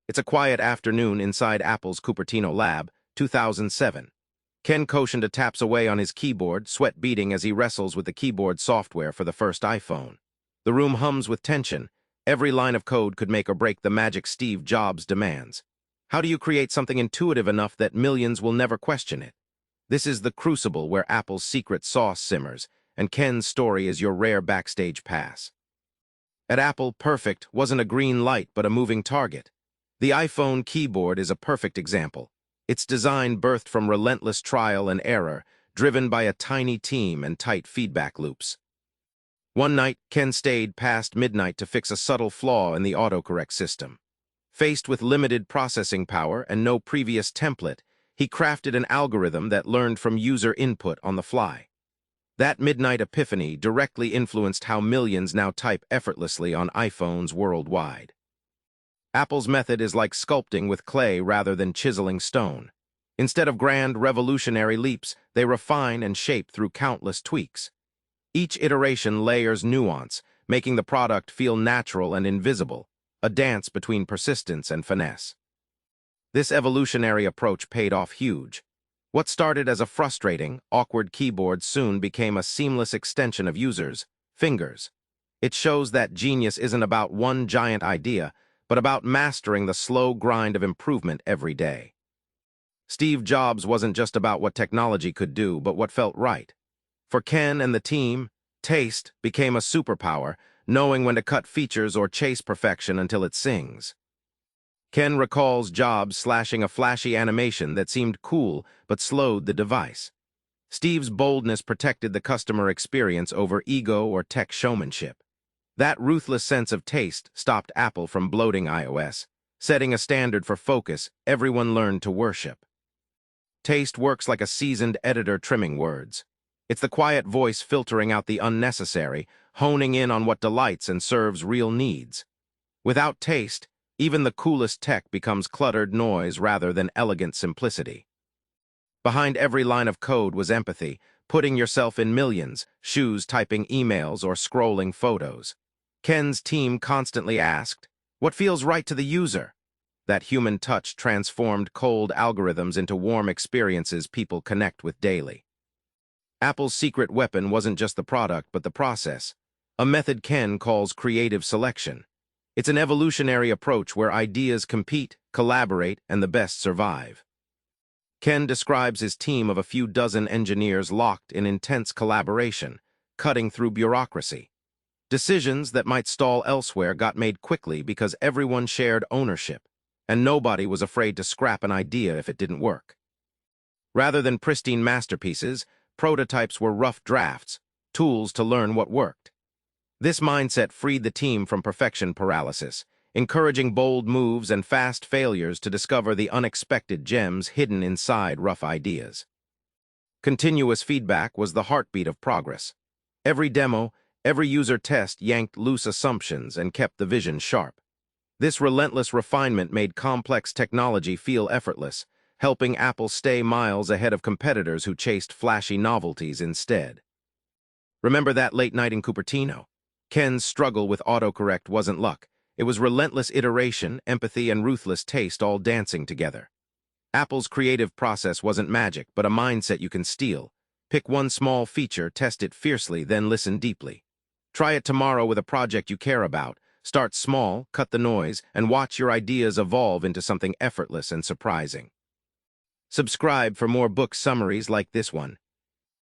It's a quiet afternoon inside Apple's Cupertino lab, 2007. Ken Kocienda taps away on his keyboard, sweat beading as he wrestles with the keyboard software for the first iPhone. The room hums with tension. Every line of code could make or break the magic Steve Jobs demands. How do you create something intuitive enough that millions will never question it? This is the crucible where Apple's secret sauce simmers, and Ken's story is your rare backstage pass. At Apple, perfect wasn't a green light but a moving target. The iPhone keyboard is a perfect example. Its design birthed from relentless trial and error, driven by a tiny team and tight feedback loops. One night, Ken stayed past midnight to fix a subtle flaw in the autocorrect system. Faced with limited processing power and no previous template, he crafted an algorithm that learned from user input on the fly. That midnight epiphany directly influenced how millions now type effortlessly on iPhones worldwide. Apple's method is like sculpting with clay rather than chiseling stone. Instead of grand, revolutionary leaps, they refine and shape through countless tweaks. Each iteration layers nuance, making the product feel natural and invisible, a dance between persistence and finesse. This evolutionary approach paid off huge. What started as a frustrating, awkward keyboard soon became a seamless extension of users' fingers. It shows that genius isn't about one giant idea, but about mastering the slow grind of improvement every day. Steve Jobs wasn't just about what technology could do, but what felt right. For Ken and the team, taste became a superpower, knowing when to cut features or chase perfection until it sings. Ken recalls Jobs slashing a flashy animation that seemed cool but slowed the device. Steve's boldness protected the customer experience over ego or tech showmanship. That ruthless sense of taste stopped Apple from bloating iOS, setting a standard for focus everyone learned to worship. Taste works like a seasoned editor trimming words. It's the quiet voice filtering out the unnecessary, honing in on what delights and serves real needs. Without taste, even the coolest tech becomes cluttered noise rather than elegant simplicity. Behind every line of code was empathy, putting yourself in millions' shoes typing emails or scrolling photos. Ken's team constantly asked, "What feels right to the user?" That human touch transformed cold algorithms into warm experiences people connect with daily. Apple's secret weapon wasn't just the product but the process, a method Ken calls creative selection. It's an evolutionary approach where ideas compete, collaborate, and the best survive. Ken describes his team of a few dozen engineers locked in intense collaboration, cutting through bureaucracy. Decisions that might stall elsewhere got made quickly because everyone shared ownership, and nobody was afraid to scrap an idea if it didn't work. Rather than pristine masterpieces, prototypes were rough drafts, tools to learn what worked. This mindset freed the team from perfection paralysis, encouraging bold moves and fast failures to discover the unexpected gems hidden inside rough ideas. Continuous feedback was the heartbeat of progress. Every demo, every user test yanked loose assumptions and kept the vision sharp. This relentless refinement made complex technology feel effortless, helping Apple stay miles ahead of competitors who chased flashy novelties instead. Remember that late night in Cupertino? Ken's struggle with autocorrect wasn't luck. It was relentless iteration, empathy, and ruthless taste all dancing together. Apple's creative process wasn't magic, but a mindset you can steal. Pick one small feature, test it fiercely, then listen deeply. Try it tomorrow with a project you care about. Start small, cut the noise, and watch your ideas evolve into something effortless and surprising. Subscribe for more book summaries like this one.